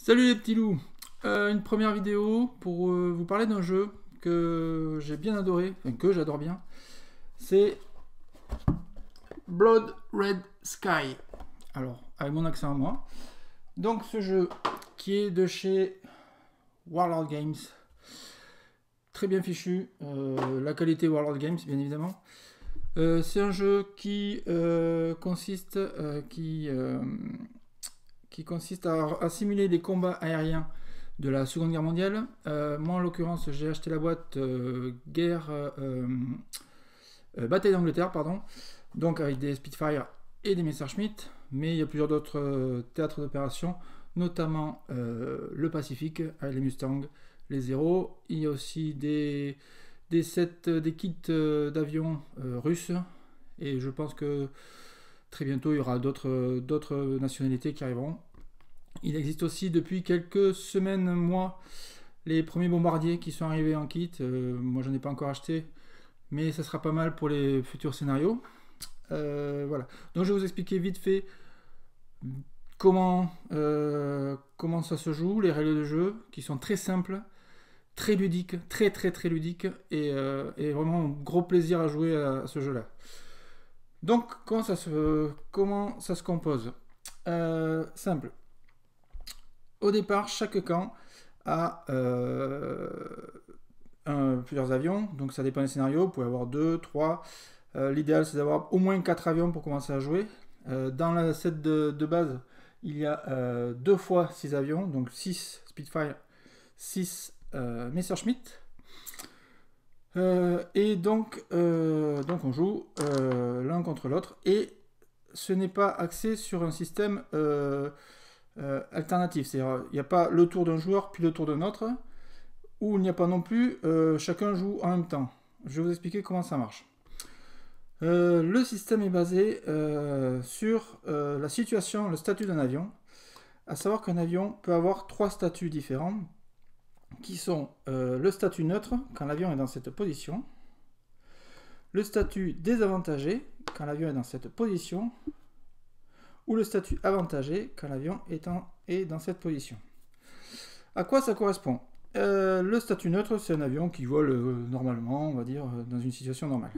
Salut les petits loups. Une première vidéo pour vous parler d'un jeu que j'ai bien adoré, enfin que j'adore bien. C'est Blood Red Sky. Alors, avec mon accent à moi. Donc ce jeu qui est de chez Warlord Games. Très bien fichu. La qualité Warlord Games, bien évidemment. C'est un jeu qui consiste à simuler des combats aériens de la Seconde Guerre mondiale. Moi, en l'occurrence, j'ai acheté la boîte Bataille d'Angleterre, pardon, donc avec des Spitfire et des Messerschmitt, mais il y a plusieurs d'autres théâtres d'opération, notamment le Pacifique, avec les Mustang, les Zero. Il y a aussi des kits d'avions russes, et je pense que très bientôt il y aura d'autres nationalités qui arriveront. Il existe aussi depuis quelques semaines, mois, les premiers bombardiers qui sont arrivés en kit. Moi j'en ai pas encore acheté, mais ça sera pas mal pour les futurs scénarios. Voilà. Donc je vais vous expliquer vite fait comment ça se joue, les règles de jeu qui sont très simples, très ludiques, très ludiques, et vraiment un gros plaisir à jouer à ce jeu-là. Donc comment ça se compose? Simple. Au départ, chaque camp a plusieurs avions, donc ça dépend des scénarios. Vous pouvez avoir 2, 3. L'idéal, c'est d'avoir au moins 4 avions pour commencer à jouer. Dans la set de base, il y a 2 fois 6 avions, donc 6 Spitfire, 6 Messerschmitt. Et donc on joue l'un contre l'autre, et ce n'est pas axé sur un système alternatif, c'est-à-dire il n'y a pas le tour d'un joueur puis le tour d'un autre, ou il n'y a pas non plus chacun joue en même temps. Je vais vous expliquer comment ça marche. Le système est basé sur la situation, le statut d'un avion, à savoir qu'un avion peut avoir 3 statuts différents, qui sont le statut neutre quand l'avion est dans cette position, le statut désavantagé quand l'avion est dans cette position, ou le statut avantagé quand l'avion est dans cette position. À quoi ça correspond? Le statut neutre, c'est un avion qui vole normalement, on va dire, dans une situation normale.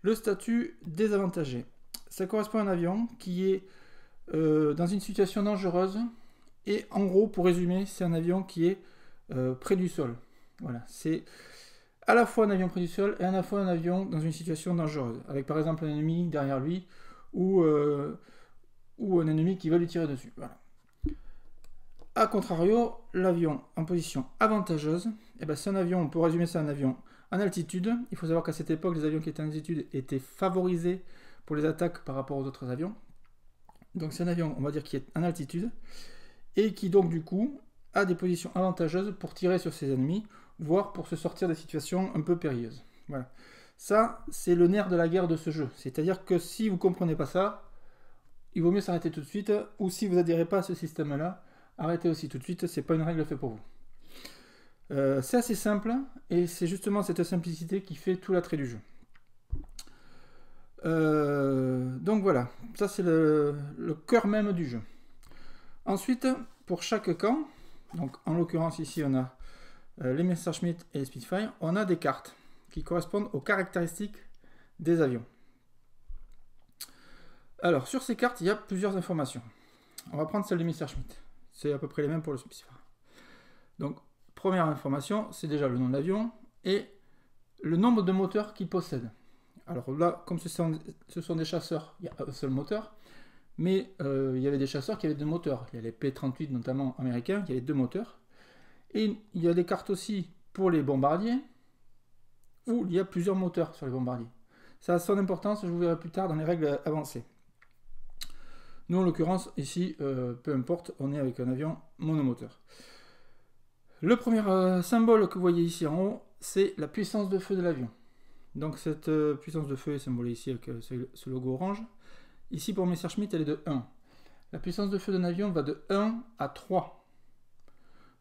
Le statut désavantagé, ça correspond à un avion qui est dans une situation dangereuse, et en gros, pour résumer, c'est un avion qui est près du sol. Voilà, c'est à la fois un avion près du sol et à la fois un avion dans une situation dangereuse, avec par exemple un ennemi derrière lui, ou un ennemi qui va lui tirer dessus. Voilà. A contrario, l'avion en position avantageuse, c'est un avion, on peut résumer ça en avion en altitude. Il faut savoir qu'à cette époque, les avions qui étaient en altitude étaient favorisés pour les attaques par rapport aux autres avions. Donc c'est un avion, on va dire, qui est en altitude, et qui donc du coup a des positions avantageuses pour tirer sur ses ennemis, voire pour se sortir des situations un peu périlleuses. Voilà. Ça, c'est le nerf de la guerre de ce jeu. C'est-à-dire que si vous ne comprenez pas ça, il vaut mieux s'arrêter tout de suite, ou si vous n'adhérez pas à ce système-là, arrêtez aussi tout de suite, c'est pas une règle faite pour vous. C'est assez simple, et c'est justement cette simplicité qui fait tout l'attrait du jeu. Donc voilà, ça c'est le cœur même du jeu. Ensuite, pour chaque camp, donc en l'occurrence ici on a les Messerschmitt et les Spitfire, on a des cartes qui correspondent aux caractéristiques des avions. Alors sur ces cartes, il y a plusieurs informations. On va prendre celle des Messerschmitt. C'est à peu près les mêmes pour le Spitfire. Donc première information, c'est déjà le nom de l'avion et le nombre de moteurs qu'il possède. Alors là, comme ce sont des chasseurs, il y a un seul moteur, mais il y avait des chasseurs qui avaient 2 moteurs. Il y a les P-38 notamment américains qui avaient 2 moteurs. Et il y a des cartes aussi pour les bombardiers, où il y a plusieurs moteurs sur les bombardiers. Ça a son importance, je vous verrai plus tard dans les règles avancées. Nous en l'occurrence, ici, peu importe, on est avec un avion monomoteur. Le premier symbole que vous voyez ici en haut, c'est la puissance de feu de l'avion. Donc cette puissance de feu est symbolisée ici avec ce logo orange. Ici pour Messerschmitt, elle est de 1. La puissance de feu d'un avion va de 1 à 3.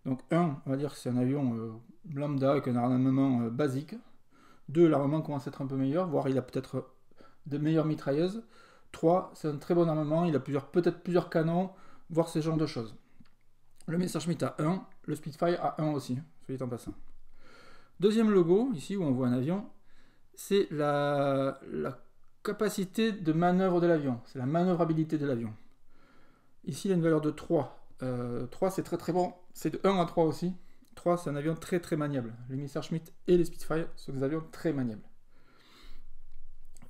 Donc 1, on va dire que c'est un avion lambda avec un armement basique. 2, l'armement commence à être un peu meilleur, voire il a peut-être de meilleures mitrailleuses. 3, c'est un très bon armement, il a peut-être plusieurs canons, voire ce genre de choses. Le Messerschmitt a 1, le Spitfire a 1 aussi, soit en passant. Deuxième logo, ici où on voit un avion, c'est la capacité de manœuvre de l'avion, c'est la manœuvrabilité de l'avion. Ici, il a une valeur de 3. 3, c'est très très bon, c'est de 1 à 3 aussi. 3, c'est un avion très très maniable. Les Messerschmitt et les Spitfire sont des avions très maniables.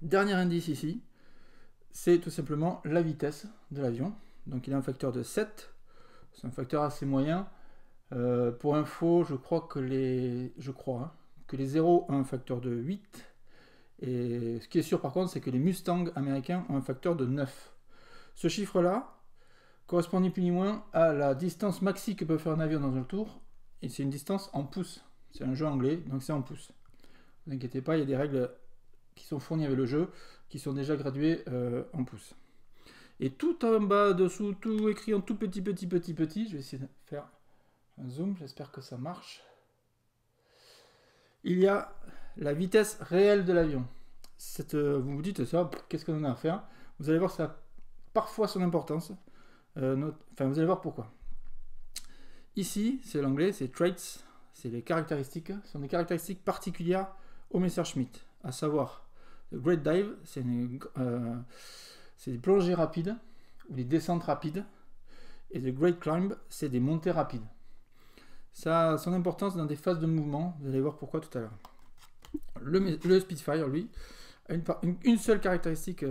Dernier indice ici, c'est tout simplement la vitesse de l'avion. Donc il a un facteur de 7, c'est un facteur assez moyen. Pour info, je crois que les 0 ont un facteur de 8. Et ce qui est sûr par contre, c'est que les Mustang américains ont un facteur de 9. Ce chiffre-là correspond ni plus ni moins à la distance maxi que peut faire un avion dans un tour. Et c'est une distance en pouces. C'est un jeu anglais, donc c'est en pouces. Ne vous inquiétez pas, il y a des règles qui sont fournies avec le jeu, qui sont déjà graduées en pouces. Et tout en bas, dessous, tout écrit en tout petit. Je vais essayer de faire un zoom, j'espère que ça marche. Il y a la vitesse réelle de l'avion. Vous vous dites ça, qu'est-ce qu'on en a à faire? Vous allez voir, ça a parfois son importance. Vous allez voir pourquoi. Ici, c'est l'anglais, c'est traits, c'est les caractéristiques. Ce sont des caractéristiques particulières au Messerschmitt, à savoir le Great Dive, c'est des plongées rapides ou des descentes rapides, et le Great Climb, c'est des montées rapides. Ça a son importance dans des phases de mouvement, vous allez voir pourquoi tout à l'heure. Le Spitfire, lui, a une seule caractéristique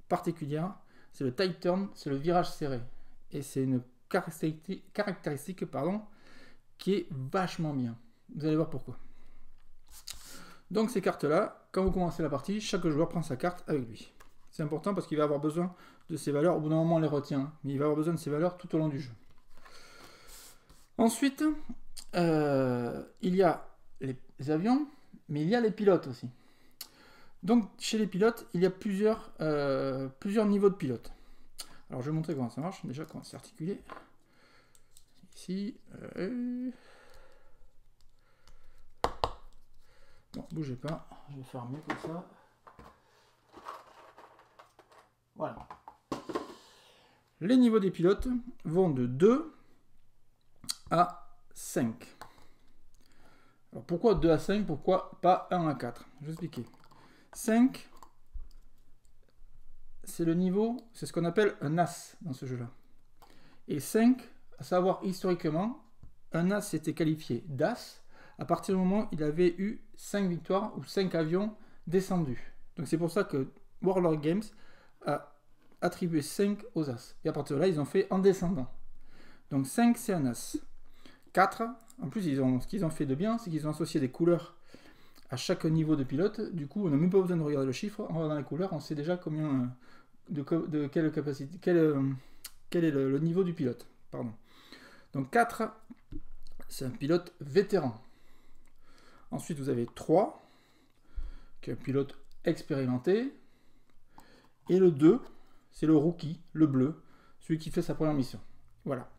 particulière, c'est le tight turn, c'est le virage serré. Et c'est une caractéristique qui est vachement bien. Vous allez voir pourquoi. Donc ces cartes-là, quand vous commencez la partie, chaque joueur prend sa carte avec lui. C'est important parce qu'il va avoir besoin de ces valeurs. Au bout d'un moment, on les retient, mais il va avoir besoin de ces valeurs tout au long du jeu. Ensuite, il y a les avions, mais il y a les pilotes aussi. Donc chez les pilotes, il y a plusieurs niveaux de pilotes. Alors je vais montrer comment ça marche, déjà comment c'est articulé. Ici. Bon, bougez pas, je vais faire mieux que ça. Voilà. Les niveaux des pilotes vont de 2 à 5. Alors pourquoi 2 à 5? Pourquoi pas 1 à 4? Je vais expliquer. 5, c'est le niveau, c'est ce qu'on appelle un as dans ce jeu-là. Et 5, à savoir historiquement, un as était qualifié d'as à partir du moment où il avait eu 5 victoires ou 5 avions descendus. Donc c'est pour ça que Warlord Games a attribué 5 aux as. Et à partir de là, ils ont fait en descendant. Donc 5, c'est un as. 4, en plus, ce qu'ils ont fait de bien, c'est qu'ils ont associé des couleurs à chaque niveau de pilote. Du coup, on n'a même pas besoin de regarder le chiffre. En regardant les couleurs, on sait déjà combien de quelle capacité, quel est le niveau du pilote. Pardon. Donc 4, c'est un pilote vétéran. Ensuite, vous avez 3, qui est un pilote expérimenté. Et le 2, c'est le rookie, le bleu, celui qui fait sa première mission. Voilà.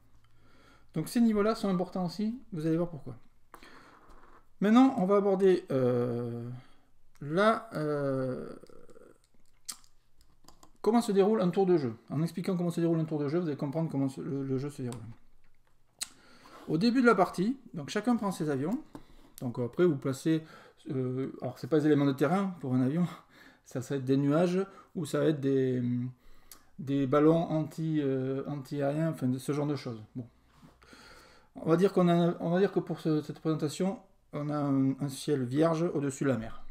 Donc ces niveaux-là sont importants aussi, vous allez voir pourquoi. Maintenant, on va aborder comment se déroule un tour de jeu. En expliquant comment se déroule un tour de jeu, vous allez comprendre comment le jeu se déroule. Au début de la partie, donc chacun prend ses avions. Donc après, vous placez... alors, c'est pas des éléments de terrain pour un avion. Ça va être des nuages ou ça va être des ballons anti-aériens, enfin de ce genre de choses. Bon. On va dire que pour cette présentation, on a un ciel vierge au-dessus de la mer.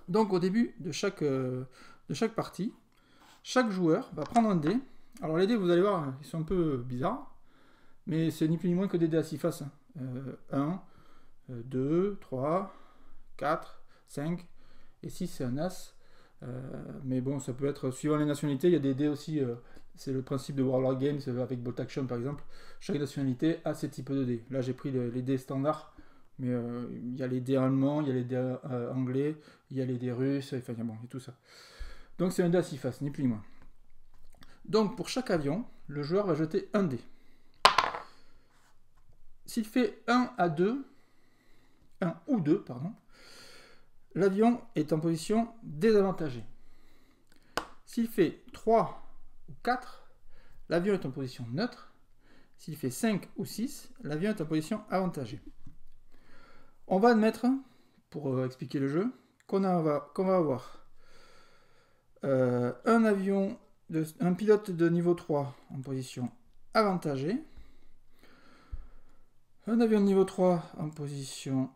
Donc au début de chaque partie, chaque joueur va prendre un dé. Alors les dés, vous allez voir, ils sont un peu bizarres, mais c'est ni plus ni moins que des dés à 6 faces. 1, 2, 3, 4, 5 et 6 c'est un as. Mais bon, ça peut être, suivant les nationalités, il y a des dés aussi, c'est le principe de Warlord Games avec Bolt Action par exemple. Chaque nationalité a ces types de dés. Là j'ai pris les dés standards, mais il y a les dés allemands, il y a les dés anglais, il y a les dés russes, enfin bon, et tout ça. Donc c'est un dé à 6 faces, ni plus ni moins. Donc pour chaque avion, le joueur va jeter un dé. S'il fait 1 ou 2, pardon, l'avion est en position désavantagée. S'il fait 3 ou 4, l'avion est en position neutre. s'il fait 5 ou 6, l'avion est en position avantagée. On va admettre, pour expliquer le jeu, qu'on va avoir un pilote de niveau 3 en position avantagée, un avion de niveau 3 en position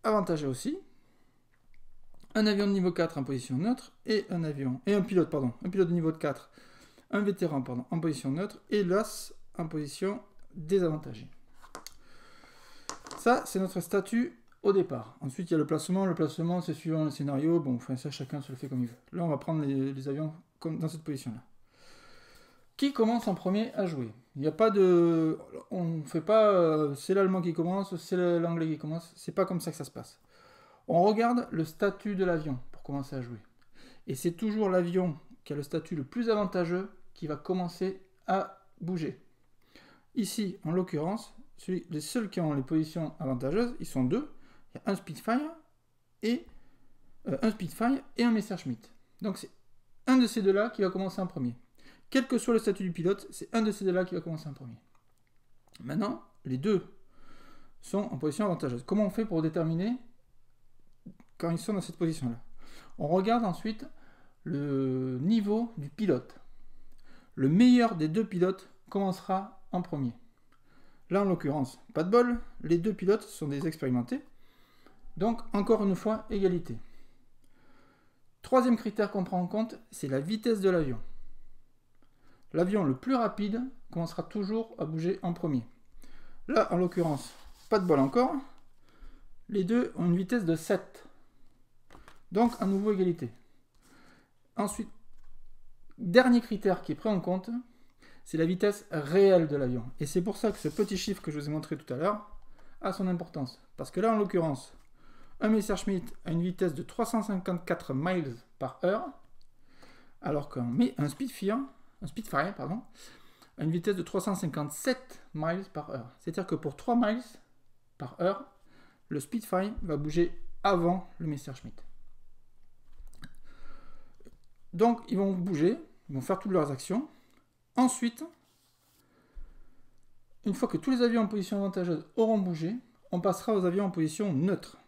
avantagée aussi, un avion de niveau 4 en position neutre, et un pilote de niveau 4, un vétéran en position neutre, et l'as en position désavantagée. Ça, c'est notre statut au départ. Ensuite, il y a le placement. Le placement, c'est suivant le scénario. Bon, enfin, ça, chacun se le fait comme il veut. Là, on va prendre les avions dans cette position-là. Qui commence en premier à jouer? Il n'y a pas de... On ne fait pas... c'est l'allemand qui commence, c'est l'anglais qui commence. C'est pas comme ça que ça se passe. On regarde le statut de l'avion pour commencer à jouer. Et c'est toujours l'avion qui a le statut le plus avantageux qui va commencer à bouger. Ici, en l'occurrence, les seuls qui ont les positions avantageuses, ils sont deux. Il y a un Spitfire et un Messerschmitt. Donc c'est un de ces deux-là qui va commencer en premier. Quel que soit le statut du pilote, c'est un de ces deux-là qui va commencer en premier. Maintenant, les deux sont en position avantageuse. Comment on fait pour déterminer quand ils sont dans cette position-là? On regarde ensuite le niveau du pilote. Le meilleur des deux pilotes commencera en premier. Là, en l'occurrence, pas de bol, les deux pilotes sont des expérimentés. Donc, encore une fois, égalité. Troisième critère qu'on prend en compte, c'est la vitesse de l'avion. L'avion le plus rapide commencera toujours à bouger en premier. Là, en l'occurrence, pas de bol encore. Les deux ont une vitesse de 7. Donc, à nouveau, égalité. Ensuite, dernier critère qui est pris en compte, c'est la vitesse réelle de l'avion. Et c'est pour ça que ce petit chiffre que je vous ai montré tout à l'heure a son importance. Parce que là, en l'occurrence, un Messerschmitt a une vitesse de 354 miles par heure, alors qu'un Spitfire a une vitesse de 357 miles par heure. C'est-à-dire que pour 3 miles par heure, le Spitfire va bouger avant le Messerschmitt. Donc, ils vont bouger, ils vont faire toutes leurs actions. Ensuite, une fois que tous les avions en position avantageuse auront bougé, on passera aux avions en position neutre.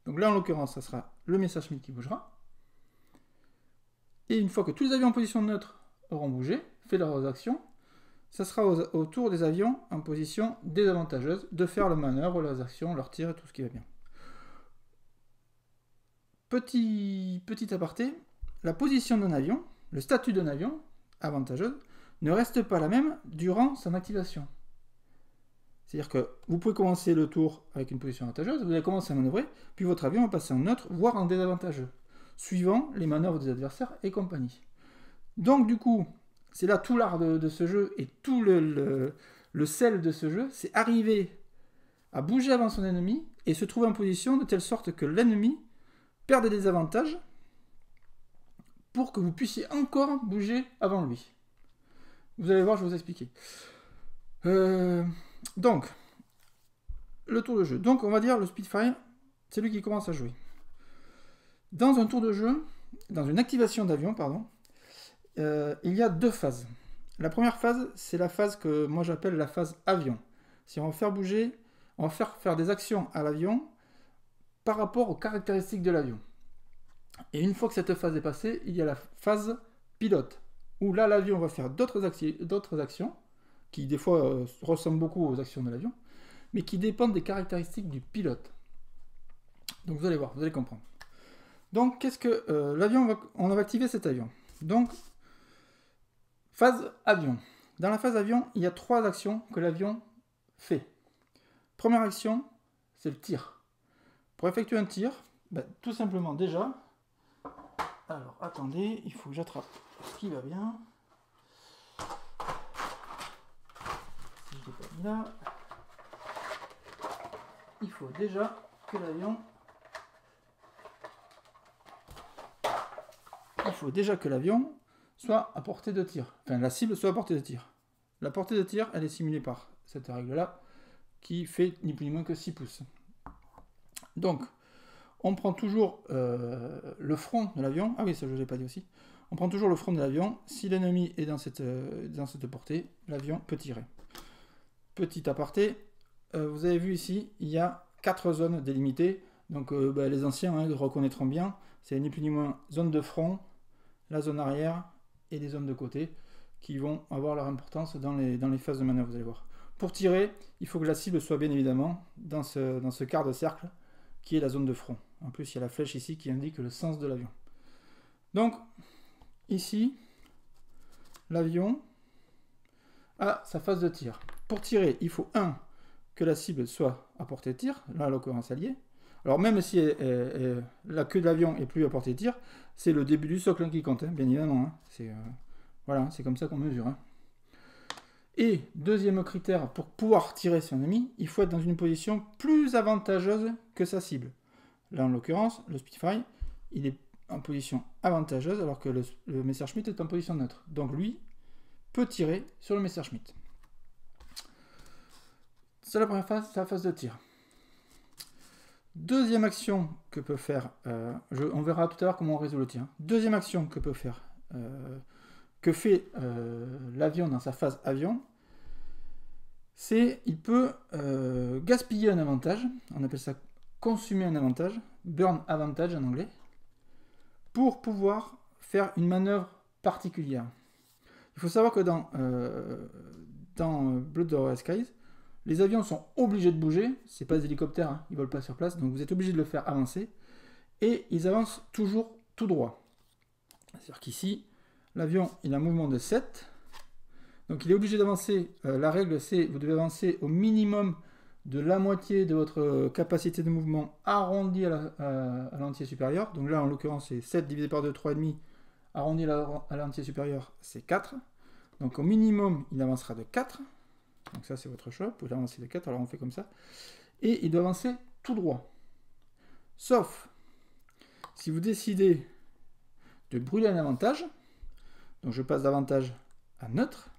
Donc là, en l'occurrence, ça sera le Messerschmitt qui bougera. Et une fois que tous les avions en position neutre auront bougé, fait leurs actions, ça sera au tour des avions en position désavantageuse de faire leur manœuvre, leurs actions, leurs tirs et tout ce qui va bien. Petit aparté, la position d'un avion, le statut d'un avion avantageuse, ne reste pas la même durant son activation. C'est-à-dire que vous pouvez commencer le tour avec une position avantageuse, vous allez commencer à manœuvrer, puis votre avion va passer en neutre, voire en désavantageux, suivant les manœuvres des adversaires et compagnie. Donc du coup, c'est là tout l'art de ce jeu et tout le sel de ce jeu, c'est arriver à bouger avant son ennemi et se trouver en position de telle sorte que l'ennemi perde des avantages pour que vous puissiez encore bouger avant lui. Vous allez voir, je vais vous expliquer. Donc, le tour de jeu. Donc, on va dire le Spitfire, c'est lui qui commence à jouer. Dans un tour de jeu, dans une activation d'avion, pardon, il y a deux phases. La première phase, c'est la phase que moi j'appelle la phase avion. Si on va faire bouger, on va faire des actions à l'avion par rapport aux caractéristiques de l'avion. Et une fois que cette phase est passée, il y a la phase pilote, où là l'avion va faire d'autres actions, qui des fois ressemblent beaucoup aux actions de l'avion, mais qui dépendent des caractéristiques du pilote. Donc vous allez voir, vous allez comprendre. Donc qu'est-ce que l'avion, on va activer cet avion. Donc, phase avion. Dans la phase avion, il y a 3 actions que l'avion fait. Première action, c'est le tir. Pour effectuer un tir, tout simplement déjà... Alors, attendez, il faut que j'attrape ce qui va bien. Si je l'ai pas mis là, il faut déjà que l'avion soit à portée de tir. Enfin, la cible soit à portée de tir. La portée de tir, elle est simulée par cette règle-là, qui fait ni plus ni moins que 6 pouces. Donc, on prend toujours le front de l'avion. Ah oui, ça je ne l'ai pas dit aussi. On prend toujours le front de l'avion. Si l'ennemi est dans cette portée, l'avion peut tirer. Petit aparté, vous avez vu ici, il y a 4 zones délimitées. Donc les anciens le reconnaîtront bien. C'est ni plus ni moins zone de front, la zone arrière et les zones de côté qui vont avoir leur importance dans les phases de manœuvre, vous allez voir. Pour tirer, il faut que la cible soit bien évidemment dans ce quart de cercle qui est la zone de front. En plus, il y a la flèche ici qui indique le sens de l'avion. Donc, ici, l'avion a sa phase de tir. Pour tirer, il faut que la cible soit à portée de tir, là, en l'occurrence alliée. Alors, même si la queue de l'avion est plus à portée de tir, c'est le début du socle qui compte, bien évidemment. Voilà, c'est comme ça qu'on mesure. Et deuxième critère, pour pouvoir tirer son ennemi, il faut être dans une position plus avantageuse que sa cible. Là, en l'occurrence, le Spitfire, il est en position avantageuse, alors que le Messerschmitt est en position neutre. Donc lui peut tirer sur le Messerschmitt. C'est la première phase, c'est la phase de tir. Deuxième action que peut faire, on verra tout à l'heure comment on résout le tir. Deuxième action que peut faire, que fait l'avion dans sa phase avion, c'est il peut gaspiller un avantage, on appelle ça consumer un avantage, burn avantage en anglais, pour pouvoir faire une manœuvre particulière. Il faut savoir que dans Blood Red Skies, les avions sont obligés de bouger, c'est pas des hélicoptères, ils volent pas sur place, donc vous êtes obligé de le faire avancer, et ils avancent toujours tout droit. C'est-à-dire qu'ici, l'avion il a un mouvement de 7, donc il est obligé d'avancer, la règle c'est vous devez avancer au minimum de la moitié de votre capacité de mouvement arrondie à l'entier supérieur. Donc là en l'occurrence c'est 7 divisé par 2, 3,5, arrondi à l'entier supérieur c'est 4. Donc au minimum il avancera de 4. Donc ça c'est votre choix, vous pouvez avancer de 4, alors on fait comme ça. Et il doit avancer tout droit. Sauf si vous décidez de brûler un avantage, donc je passe d'avantage à neutre,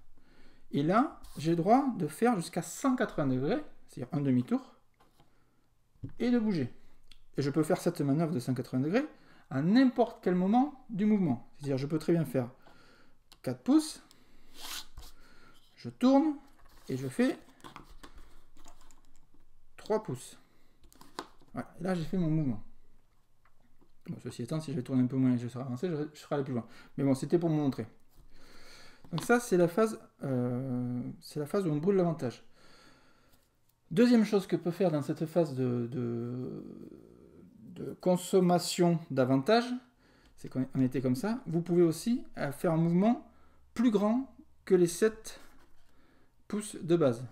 et là j'ai le droit de faire jusqu'à 180 degrés, c'est-à-dire un demi-tour, et de bouger. Et je peux faire cette manœuvre de 180 degrés à n'importe quel moment du mouvement. C'est-à-dire je peux très bien faire 4 pouces, je tourne, et je fais 3 pouces. Voilà, et là j'ai fait mon mouvement. Bon, ceci étant, si je vais tourner un peu moins et je serai avancé, je serai allé plus loin. Mais bon, c'était pour vous montrer. Donc ça, c'est la phase où on brûle l'avantage. Deuxième chose que peut faire dans cette phase de consommation d'avantage, c'est qu'on était comme ça, vous pouvez aussi faire un mouvement plus grand que les 7 pouces de base.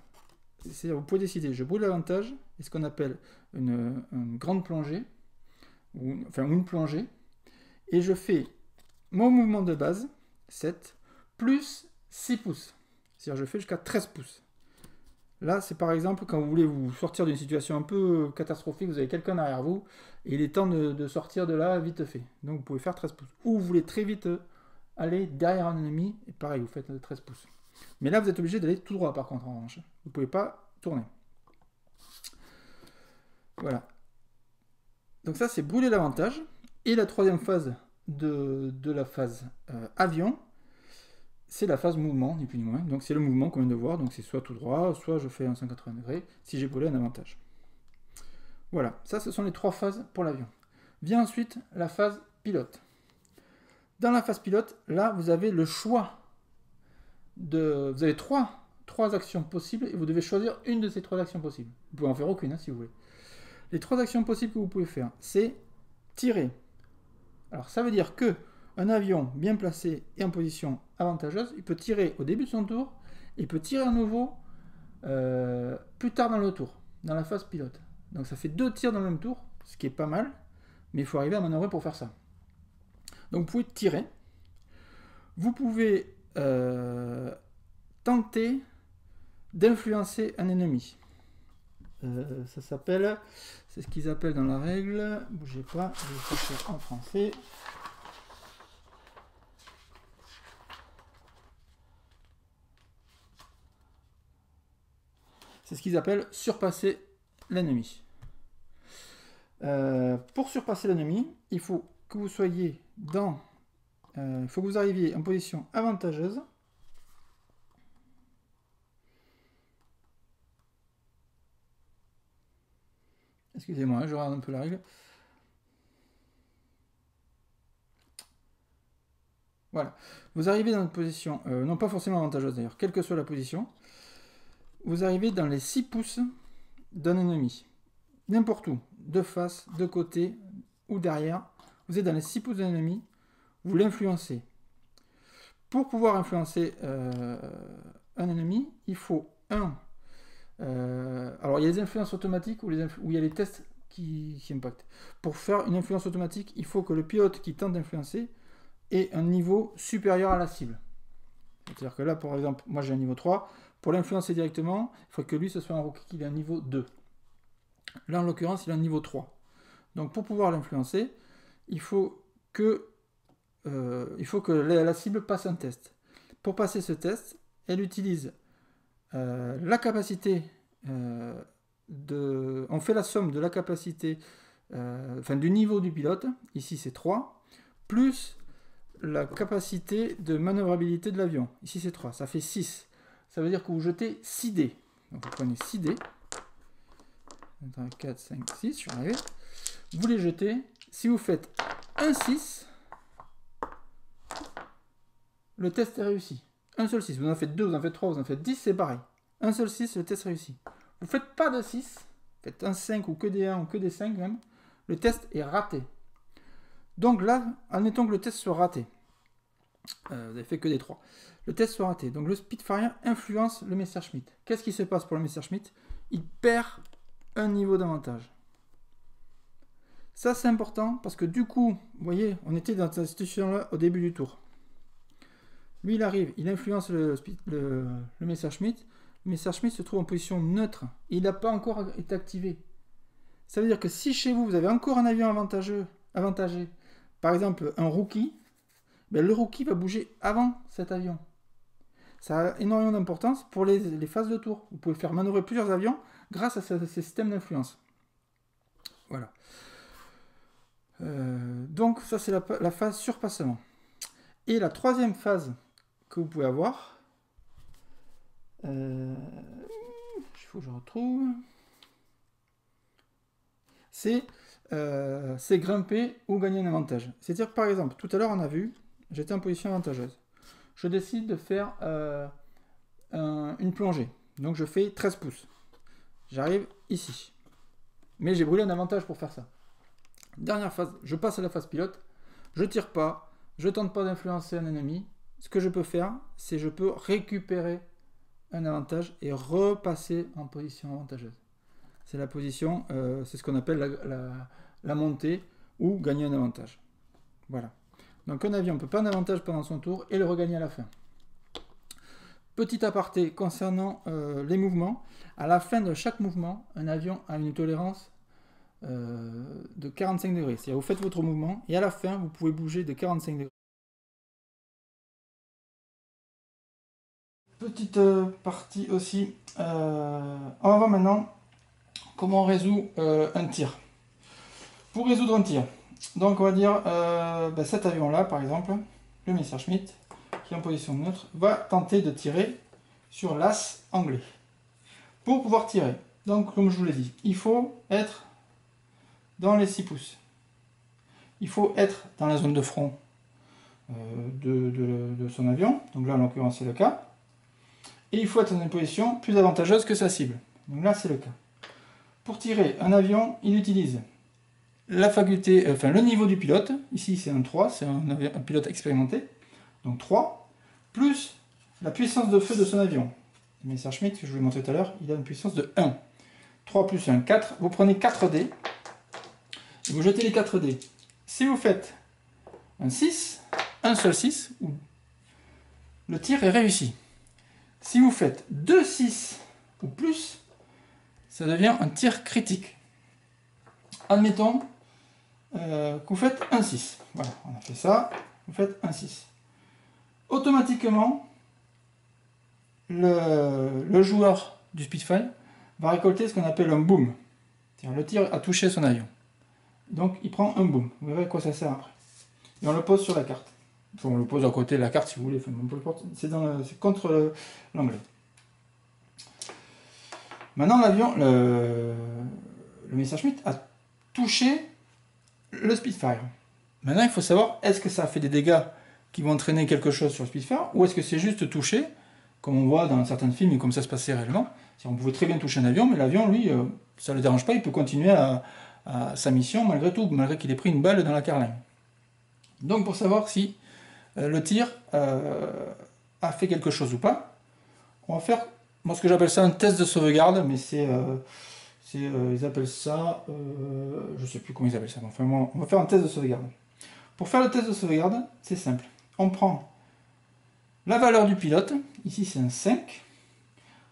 C'est-à-dire vous pouvez décider, je brûle l'avantage, et ce qu'on appelle une grande plongée, enfin une plongée, et je fais mon mouvement de base, 7, plus 6 pouces. C'est-à-dire je fais jusqu'à 13 pouces. Là, c'est par exemple quand vous voulez vous sortir d'une situation un peu catastrophique, vous avez quelqu'un derrière vous, et il est temps de sortir de là vite fait. Donc vous pouvez faire 13 pouces. Ou vous voulez très vite aller derrière un ennemi, et pareil, vous faites 13 pouces. Mais là, vous êtes obligé d'aller tout droit par contre en revanche. Vous ne pouvez pas tourner. Voilà. Donc ça, c'est brûler l'avantage. Et la troisième phase de la phase avion, c'est la phase mouvement, ni plus ni moins. Donc c'est le mouvement qu'on vient de voir. Donc c'est soit tout droit, soit je fais un 180 degrés si j'ai brûlé un avantage. Voilà, ça ce sont les 3 phases pour l'avion. Vient ensuite la phase pilote. Dans la phase pilote, là vous avez le choix vous avez trois actions possibles et vous devez choisir une de ces 3 actions possibles. Vous pouvez en faire aucune si vous voulez. Les 3 actions possibles que vous pouvez faire, c'est tirer. Alors ça veut dire que un avion bien placé et en position avantageuse, il peut tirer au début de son tour, et il peut tirer à nouveau plus tard dans le tour, dans la phase pilote. Donc ça fait 2 tirs dans le même tour, ce qui est pas mal, mais il faut arriver à manœuvrer pour faire ça. Donc vous pouvez tirer. Vous pouvez tenter d'influencer un ennemi. Ça s'appelle, c'est ce qu'ils appellent dans la règle, bougez pas, je vais chercher en français. C'est ce qu'ils appellent surpasser l'ennemi. Pour surpasser l'ennemi, il faut que vous soyez dans il faut que vous arriviez en position avantageuse. Excusez-moi, hein, je regarde un peu la règle. Voilà. Vous arrivez dans une position, non pas forcément avantageuse d'ailleurs, quelle que soit la position, vous arrivez dans les 6 pouces d'un ennemi. N'importe où, de face, de côté ou derrière, vous êtes dans les 6 pouces d'un ennemi, vous l'influencez. Pour pouvoir influencer un ennemi, il faut alors il y a les influences automatiques où il y a les tests qui impactent. Pour faire une influence automatique, il faut que le pilote qui tente d'influencer ait un niveau supérieur à la cible. C'est-à-dire que là, par exemple, moi j'ai un niveau 3. Pour l'influencer directement, il faut que lui, ce soit un rookie qui ait un niveau 2. Là, en l'occurrence, il a un niveau 3. Donc pour pouvoir l'influencer, il faut que la cible passe un test. Pour passer ce test, elle utilise la capacité on fait la somme de la capacité du niveau du pilote, ici c'est 3, plus la capacité de manœuvrabilité de l'avion, ici c'est 3, ça fait 6. Ça veut dire que vous jetez 6 dés. Donc vous prenez 6 dés. 4, 5, 6, je suis arrivé. Vous les jetez. Si vous faites un 6, le test est réussi. Un seul 6. Vous en faites 2, vous en faites 3, vous en faites 10, c'est pareil. Un seul 6, le test réussit. Vous ne faites pas de 6, faites un 5 ou que des 1 ou que des 5 même, le test est raté. Donc là, admettons que le test soit raté. Vous n'avez fait que des 3. Le test soit raté. Donc le Spitfire influence le Messerschmitt. Qu'est-ce qui se passe pour le Messerschmitt? Il perd un niveau d'avantage. Ça c'est important parce que du coup, vous voyez, on était dans cette situation-là au début du tour. Lui il arrive, il influence le Messerschmitt. Le Messerschmitt se trouve en position neutre. Il n'a pas encore été activé. Ça veut dire que si chez vous, vous avez encore un avion avantagé, par exemple un rookie, ben, le rookie va bouger avant cet avion. Ça a énormément d'importance pour les phases de tour. Vous pouvez faire manœuvrer plusieurs avions grâce à ces systèmes d'influence. Voilà. Donc ça c'est la phase surpassement. Et la troisième phase que vous pouvez avoir, il faut que je retrouve, c'est grimper ou gagner un avantage. C'est-à-dire que par exemple, tout à l'heure on a vu, j'étais en position avantageuse. Je décide de faire une plongée. Donc je fais 13 pouces. J'arrive ici. Mais j'ai brûlé un avantage pour faire ça. Dernière phase, je passe à la phase pilote. Je tire pas. Je tente pas d'influencer un ennemi. Ce que je peux faire, c'est je peux récupérer un avantage et repasser en position avantageuse. C'est la position, c'est ce qu'on appelle la montée ou gagner un avantage. Voilà. Donc un avion peut perdre un avantage pendant son tour et le regagner à la fin. Petit aparté concernant les mouvements. À la fin de chaque mouvement, un avion a une tolérance de 45 degrés. C'est-à-dire vous faites votre mouvement et à la fin, vous pouvez bouger de 45 degrés. Petite partie aussi. On va voir maintenant comment on résout un tir. Pour résoudre un tir, donc on va dire cet avion-là, par exemple, le Messerschmitt, qui est en position neutre, va tenter de tirer sur l'as anglais. Pour pouvoir tirer, donc comme je vous l'ai dit, il faut être dans les 6 pouces. Il faut être dans la zone de front de son avion, donc là en l'occurrence c'est le cas. Et il faut être dans une position plus avantageuse que sa cible. Donc là c'est le cas. Pour tirer un avion, il utilise la faculté, le niveau du pilote, ici c'est un 3, c'est un pilote expérimenté, donc 3, plus la puissance de feu de son avion. Le Messerschmitt, que je vous ai montré tout à l'heure, il a une puissance de 1. 3 plus 1, 4. Vous prenez 4 dés, et vous jetez les 4 dés. Si vous faites un 6, un seul 6, le tir est réussi. Si vous faites 2 6 ou plus, ça devient un tir critique. Admettons que vous faites un 6. Voilà, on a fait ça. Vous faites un 6. Automatiquement, le joueur du Spitfire va récolter ce qu'on appelle un boom. C'est-à-dire le tir a touché son avion. Donc il prend un boom. Vous verrez à quoi ça sert après. Et on le pose sur la carte. On le pose à côté de la carte si vous voulez, enfin, peu importe, c'est contre l'anglais. Maintenant, l'avion, le Messerschmitt a touché le Spitfire. Maintenant, il faut savoir, est-ce que ça a fait des dégâts qui vont entraîner quelque chose sur le Spitfire, ou est-ce que c'est juste touché, comme on voit dans certains films et comme ça se passait réellement. On pouvait très bien toucher un avion, mais l'avion, lui, ça ne le dérange pas, il peut continuer à sa mission malgré tout, malgré qu'il ait pris une balle dans la carlingue. Donc pour savoir si le tir a fait quelque chose ou pas, on va faire, moi ce que j'appelle ça un test de sauvegarde, mais ils appellent ça, je sais plus comment ils appellent ça, enfin on va faire un test de sauvegarde. Pour faire le test de sauvegarde, c'est simple, on prend la valeur du pilote, ici c'est un 5,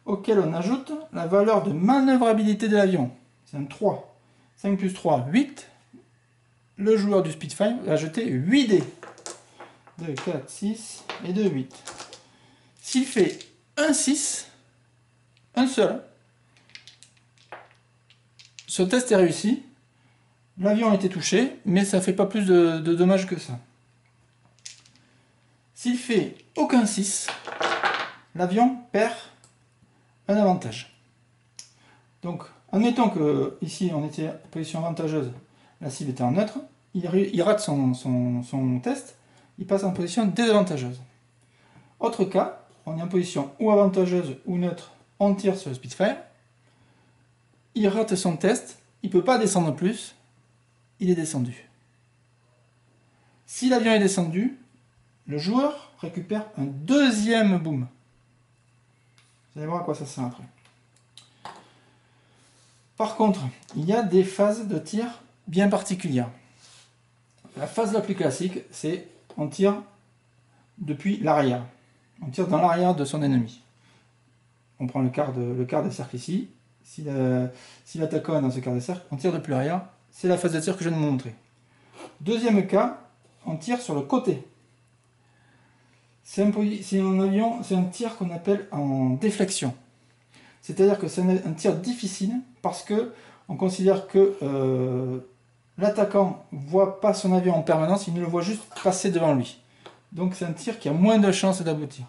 auquel on ajoute la valeur de manœuvrabilité de l'avion, c'est un 3. 5 plus 3, 8. Le joueur du Spitfire va jeter 8 dés. 2, 4, 6 et 2, 8. S'il fait un 6, un seul, ce test est réussi. L'avion a été touché, mais ça ne fait pas plus de dommages que ça. S'il fait aucun 6, l'avion perd un avantage. Donc, admettons que ici on était en position avantageuse, la cible était en neutre, il rate son test, il passe en position désavantageuse. Autre cas, on est en position ou avantageuse ou neutre, on tire sur le Spitfire, il rate son test, il ne peut pas descendre plus, il est descendu. Si l'avion est descendu, le joueur récupère un deuxième boom. Vous allez voir à quoi ça sert après. Par contre, il y a des phases de tir bien particulières. La phase la plus classique, c'est on tire depuis l'arrière. On tire dans l'arrière de son ennemi. On prend le quart de cercle ici. Si l'attaquant est dans ce quart de cercle, on tire depuis l'arrière. C'est la phase de tir que je viens de vous montrer. Deuxième cas, on tire sur le côté. C'est un tir qu'on appelle en déflexion. C'est-à-dire que c'est un tir difficile parce que on considère que l'attaquant ne voit pas son avion en permanence, il ne le voit juste passer devant lui. Donc c'est un tir qui a moins de chances d'aboutir.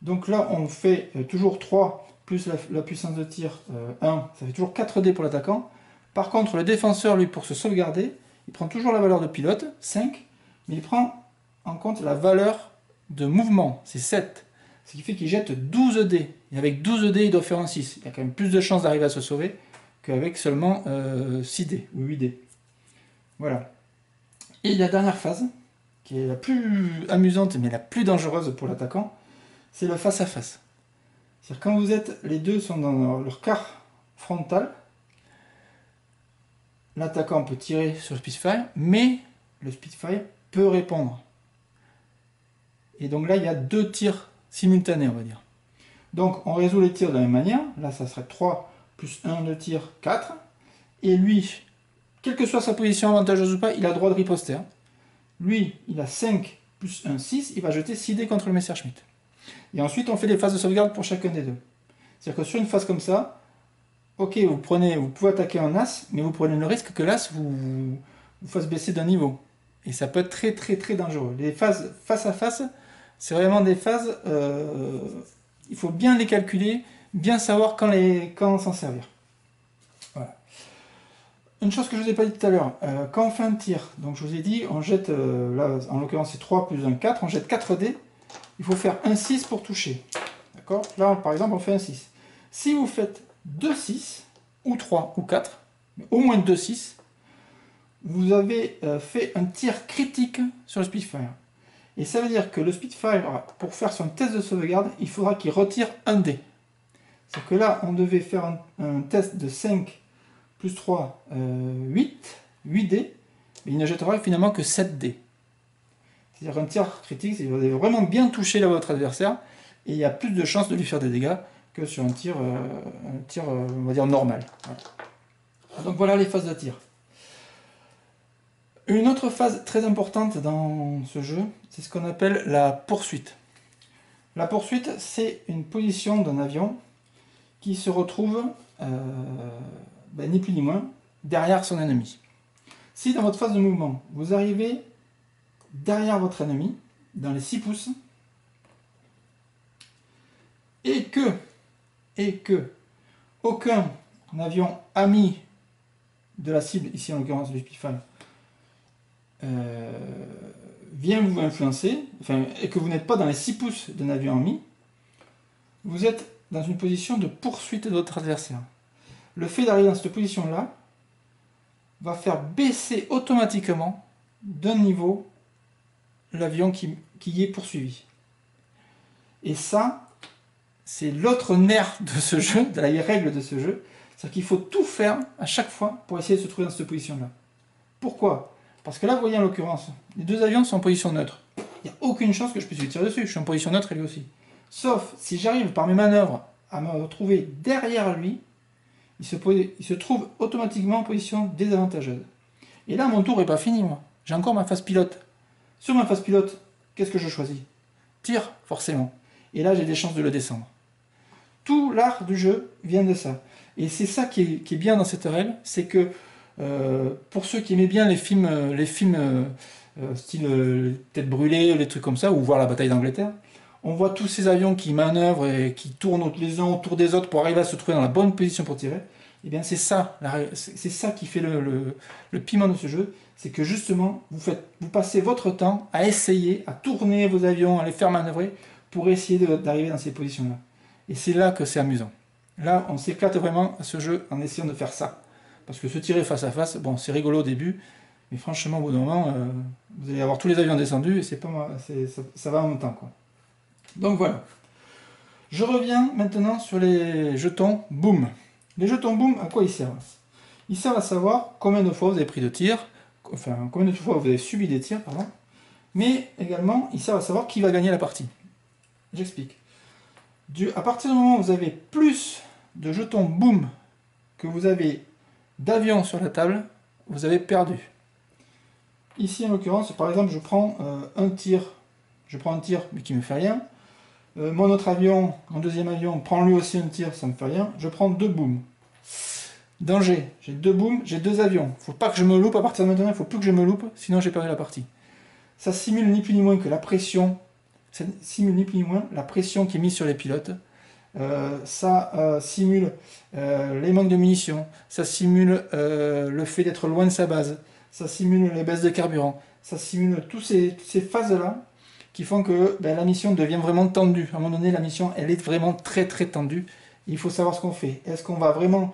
Donc là on fait toujours 3 plus la puissance de tir 1, ça fait toujours 4 dés pour l'attaquant. Par contre le défenseur, lui, pour se sauvegarder, il prend toujours la valeur de pilote, 5, mais il prend en compte la valeur de mouvement, c'est 7. Ce qui fait qu'il jette 12 dés. Et avec 12 dés, il doit faire un 6. Il y a quand même plus de chances d'arriver à se sauver qu'avec seulement 6 dés ou 8 dés. Voilà. Et la dernière phase, qui est la plus amusante mais la plus dangereuse pour l'attaquant, c'est le face-à-face. C'est-à-dire quand vous êtes, les deux sont dans leur quart frontal, l'attaquant peut tirer sur le Spitfire, mais le Spitfire peut répondre. Et donc là, il y a 2 tirs simultanés, on va dire. Donc on résout les tirs de la même manière. Là, ça serait 3 plus 1 de tir, 4. Et lui, quelle que soit sa position avantageuse ou pas, il a le droit de riposter. Lui, il a 5 plus 1, 6. Il va jeter 6 dés contre le Messerschmitt. Et ensuite, on fait les phases de sauvegarde pour chacun des deux. C'est-à-dire que sur une phase comme ça, ok, vous pouvez attaquer un as, mais vous prenez le risque que l'as vous fasse baisser d'un niveau. Et ça peut être très très très dangereux. Les phases face à face, c'est vraiment des phases, il faut bien les calculer, bien savoir quand s'en servir. Voilà. Une chose que je ne vous ai pas dit tout à l'heure, quand on fait un tir, donc je vous ai dit, on jette, là en l'occurrence c'est 3 plus 1, 4, on jette 4 dés, il faut faire un 6 pour toucher. D'accord ? Là par exemple on fait un 6. Si vous faites 2 6, ou 3 ou 4, mais au moins 2 6, vous avez fait un tir critique sur le Spitfire. Et ça veut dire que le Spitfire, pour faire son test de sauvegarde, il faudra qu'il retire un dé. C'est que là, on devait faire un test de 5 plus 3, 8 dés, mais il ne jettera finalement que 7 dés. C'est-à-dire un tir critique, c'est que vous avez vraiment bien touché votre adversaire, et il y a plus de chances de lui faire des dégâts que sur un tir on va dire, normal. Voilà. Donc voilà les phases de tir. Une autre phase très importante dans ce jeu, c'est ce qu'on appelle la poursuite. La poursuite, c'est une position d'un avion qui se retrouve, ni plus ni moins, derrière son ennemi. Si dans votre phase de mouvement, vous arrivez derrière votre ennemi, dans les 6 pouces et que aucun avion ami de la cible, ici en l'occurrence le Spitfire, vient vous influencer, enfin, et que vous n'êtes pas dans les 6 pouces d'un avion ami, vous êtes dans une position de poursuite de votre adversaire. Le fait d'arriver dans cette position-là va faire baisser automatiquement d'un niveau l'avion qui est poursuivi. Et ça, c'est l'autre nerf de ce jeu, de la règle de ce jeu, c'est qu'il faut tout faire à chaque fois pour essayer de se trouver dans cette position-là. Pourquoi? Parce que là, vous voyez en l'occurrence, les deux avions sont en position neutre. Il n'y a aucune chance que je puisse lui tirer dessus, je suis en position neutre et lui aussi. Sauf si j'arrive par mes manœuvres à me retrouver derrière lui, il se trouve automatiquement en position désavantageuse. Et là, mon tour n'est pas fini, moi. J'ai encore ma phase pilote. Sur ma phase pilote, qu'est-ce que je choisis? Tir, forcément. Et là, j'ai des chances de le descendre. Tout l'art du jeu vient de ça. Et c'est ça qui est bien dans cette règle, c'est que pour ceux qui aimaient bien les films style Tête brûlée, les trucs comme ça, ou voir la bataille d'Angleterre, on voit tous ces avions qui manœuvrent et qui tournent les uns autour des autres pour arriver à se trouver dans la bonne position pour tirer. Et bien c'est ça, c'est ça qui fait le piment de ce jeu, c'est que justement vous passez votre temps à essayer, à tourner vos avions, à les faire manœuvrer pour essayer d'arriver dans ces positions-là. Et c'est là que c'est amusant. Là, on s'éclate vraiment à ce jeu en essayant de faire ça. Parce que se tirer face à face, bon, c'est rigolo au début, mais franchement, au bout d'un moment, vous allez avoir tous les avions descendus et ça va en même temps, quoi. Donc voilà. Je reviens maintenant sur les jetons boom. Les jetons boom, à quoi ils servent? Ils servent à savoir combien de fois vous avez pris de tirs, enfin, combien de fois vous avez subi des tirs, pardon, mais également, ils servent à savoir qui va gagner la partie. J'explique. À partir du moment où vous avez plus de jetons boom que vous avez d'avions sur la table, vous avez perdu. Ici, en l'occurrence, par exemple, je prends un tir mais qui ne me fait rien. Mon autre avion, mon deuxième avion, prend lui aussi un tir, ça ne me fait rien. Je prends 2 booms. Danger, j'ai 2 booms, j'ai 2 avions. Il ne faut pas que je me loupe à partir de maintenant, il ne faut plus que je me loupe, sinon j'ai perdu la partie. Ça simule ni plus ni moins que la pression, ça simule ni plus ni moins la pression qui est mise sur les pilotes. Ça simule les manques de munitions, ça simule le fait d'être loin de sa base, ça simule les baisses de carburant, ça simule toutes ces phases-là qui font que la mission devient vraiment tendue. À un moment donné, la mission, elle est vraiment très très tendue. Il faut savoir ce qu'on fait. Est-ce qu'on va vraiment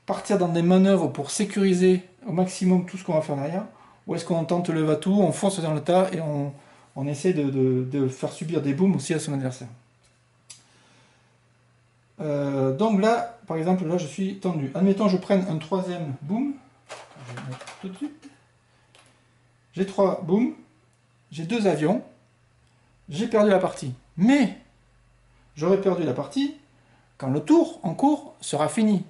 partir dans des manœuvres pour sécuriser au maximum tout ce qu'on va faire derrière, ou est-ce qu'on tente le va-tout, on fonce dans le tas et on essaie de faire subir des booms aussi à son adversaire. Donc là, par exemple, là je suis tendu. Admettons je prenne un troisième boom. Je vais mettre tout de suite. J'ai 3 booms, j'ai 2 avions, j'ai perdu la partie. Mais j'aurais perdu la partie quand le tour en cours sera fini.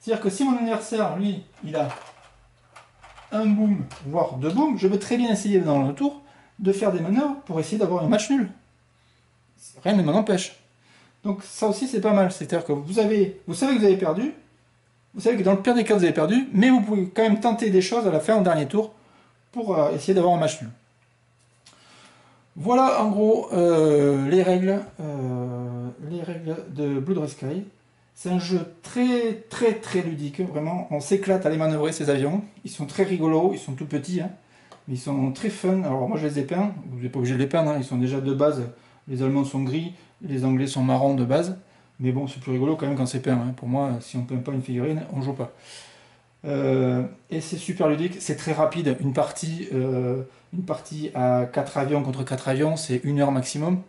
C'est-à-dire que si mon adversaire, lui, il a un boom, voire 2 booms, je peux très bien essayer dans le tour de faire des manœuvres pour essayer d'avoir un match nul. Rien ne m'en empêche. Donc ça aussi c'est pas mal, c'est-à-dire que vous savez que vous avez perdu, vous savez que dans le pire des cas vous avez perdu, mais vous pouvez quand même tenter des choses à la fin, au dernier tour, pour essayer d'avoir un match nul. Voilà en gros les règles de Blood Red Sky. C'est un jeu très très très ludique, vraiment, on s'éclate à les manœuvrer ces avions, ils sont très rigolos, ils sont tout petits, hein, mais ils sont très fun. Alors moi je les ai peints, vous n'êtes pas obligé de les peindre, hein, ils sont déjà de base, les Allemands sont gris, les Anglais sont marrons de base, mais bon c'est plus rigolo quand même quand c'est peint, hein. Pour moi si on ne peint pas une figurine, on joue pas. Et c'est super ludique, c'est très rapide, une partie à 4 avions contre 4 avions, c'est 1 heure maximum.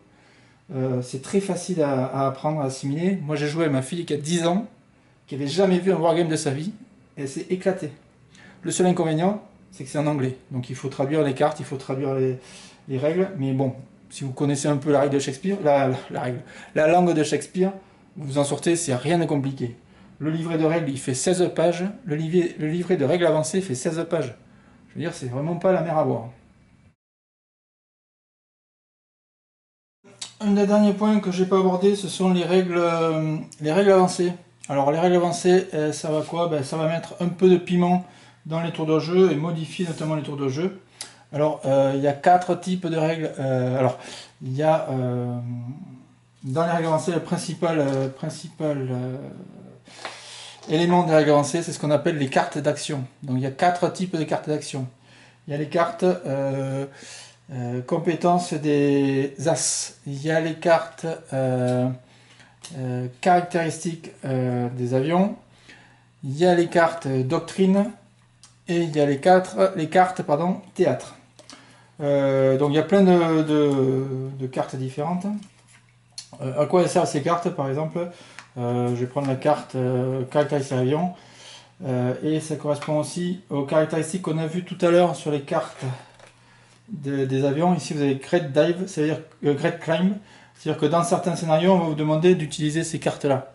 C'est très facile à apprendre, à assimiler. Moi j'ai joué avec ma fille qui a 10 ans, qui n'avait jamais vu un wargame de sa vie, et elle s'est éclatée. Le seul inconvénient, c'est que c'est en anglais, donc il faut traduire les cartes, il faut traduire les règles, mais bon, si vous connaissez un peu la règle de Shakespeare, la langue de Shakespeare, vous en sortez, c'est rien de compliqué. Le livret de règles, il fait 16 pages, le livret de règles avancées fait 16 pages. Je veux dire, c'est vraiment pas la mer à boire. Un des derniers points que j'ai pas abordé, ce sont les règles avancées. Alors les règles avancées, ça va quoi? Ça va mettre un peu de piment dans les tours de jeu et modifier notamment les tours de jeu. Alors, il y a 4 types de règles. Alors, il y a dans les règles avancées, le principal élément des règles avancées, c'est ce qu'on appelle les cartes d'action. Donc, il y a 4 types de cartes d'action. Il y a les cartes compétences des As. Il y a les cartes caractéristiques des avions. Il y a les cartes doctrine. Et il y a les cartes théâtre. Donc il y a plein de cartes différentes. À quoi elles servent ces cartes, par exemple? Je vais prendre la carte caractéristiques avion. Et ça correspond aussi aux caractéristiques qu'on a vues tout à l'heure sur les cartes des avions. Ici vous avez Great Dive, c'est-à-dire Great Climb. C'est-à-dire que dans certains scénarios, on va vous demander d'utiliser ces cartes-là.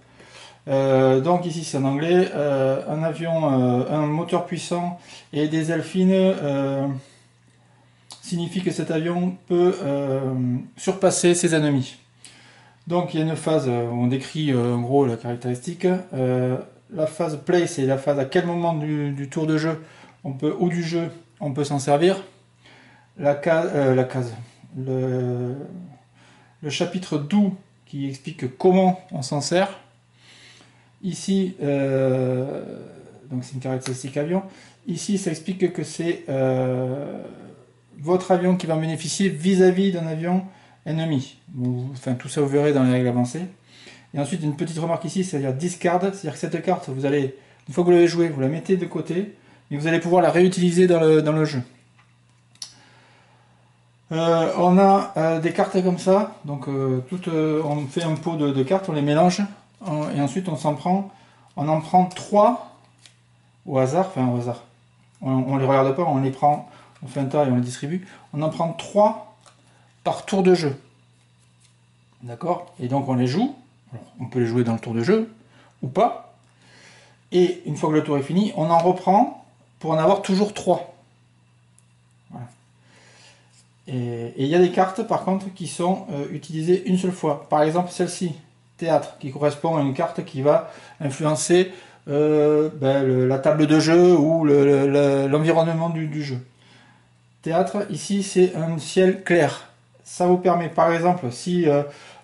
Donc ici c'est en anglais, un avion, un moteur puissant et des ailes fines signifie que cet avion peut surpasser ses ennemis. Donc il y a une phase où on décrit en gros la caractéristique. La phase play, c'est la phase à quel moment du tour de jeu on peut, ou du jeu on peut s'en servir. Le chapitre do qui explique comment on s'en sert. Ici, donc c'est une caractéristique avion. Ici, ça explique que c'est votre avion qui va en bénéficier vis-à-vis d'un avion ennemi. Enfin, tout ça vous verrez dans les règles avancées. Et ensuite, une petite remarque ici, c'est-à-dire discard, c'est-à-dire que cette carte, vous allez, une fois que vous l'avez jouée, vous la mettez de côté, et vous allez pouvoir la réutiliser dans le jeu. On a des cartes comme ça, donc on fait un pot de cartes, on les mélange, et ensuite on en prend 3 au hasard, enfin au hasard. On les regarde pas, on les prend, on fait un tas et on les distribue. On en prend 3 par tour de jeu. D'accord? Et donc on les joue. Alors, on peut les jouer dans le tour de jeu ou pas. Et une fois que le tour est fini, on en reprend pour en avoir toujours 3. Voilà. Et il y a des cartes par contre qui sont utilisées une seule fois. Par exemple celle-ci, théâtre, qui correspond à une carte qui va influencer la table de jeu ou l'environnement du jeu. Théâtre, ici c'est un ciel clair. Ça vous permet, par exemple, si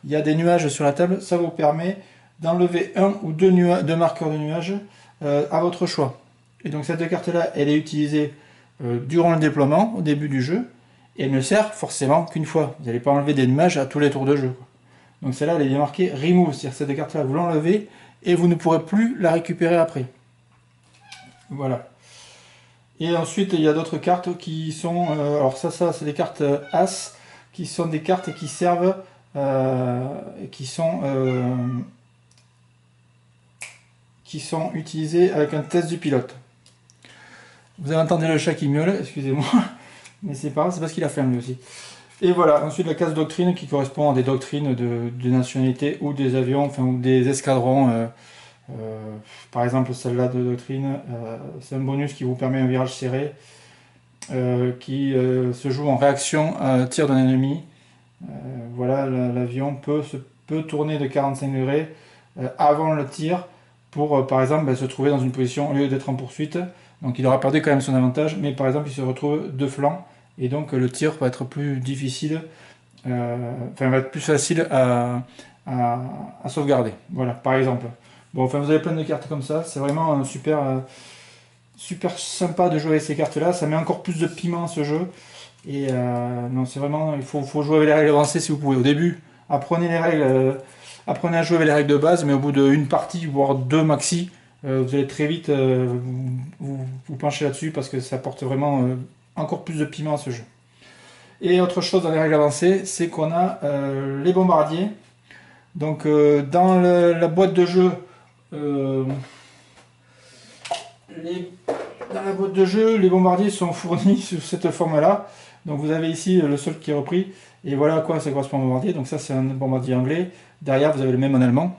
il y a des nuages sur la table, ça vous permet d'enlever un ou deux marqueurs de nuages à votre choix. Et donc cette carte-là, elle est utilisée durant le déploiement, au début du jeu, et elle ne sert forcément qu'une fois. Vous n'allez pas enlever des nuages à tous les tours de jeu. Donc celle-là, elle est marquée Remove, c'est-à-dire que cette carte-là, vous l'enlevez, et vous ne pourrez plus la récupérer après. Voilà. Et ensuite, il y a d'autres cartes qui sont... alors ça c'est des cartes As, qui sont des cartes qui servent... qui sont utilisées avec un test du pilote. Vous avez entendu le chat qui miaule, excusez-moi, mais c'est pas grave, c'est parce qu'il a faim lui aussi. Et voilà, ensuite la case doctrine qui correspond à des doctrines de nationalité ou des avions, enfin ou des escadrons. Par exemple celle-là de doctrine, c'est un bonus qui vous permet un virage serré qui se joue en réaction à un tir d'un ennemi. Voilà, l'avion peut tourner de 45 degrés avant le tir pour par exemple se trouver dans une position au lieu d'être en poursuite. Donc il aura perdu quand même son avantage, mais par exemple il se retrouve de flanc et donc le tir va être plus difficile, va être plus facile à sauvegarder. Voilà, par exemple. Bon, enfin vous avez plein de cartes comme ça, c'est vraiment super sympa de jouer avec ces cartes-là, ça met encore plus de piment à ce jeu. Et non, c'est vraiment, il faut jouer avec les règles avancées si vous pouvez. Au début, apprenez les règles, apprenez à jouer avec les règles de base, mais au bout d'une partie, voire 2 maxi, vous allez très vite vous pencher là-dessus parce que ça apporte vraiment encore plus de piment à ce jeu. Et autre chose dans les règles avancées, c'est qu'on a les bombardiers. Donc dans la boîte de jeu, dans la boîte de jeu, les bombardiers sont fournis sous cette forme-là. Donc vous avez ici le seul qui est repris. Et voilà à quoi ça correspond un bombardier. Donc ça c'est un bombardier anglais. Derrière vous avez le même en allemand.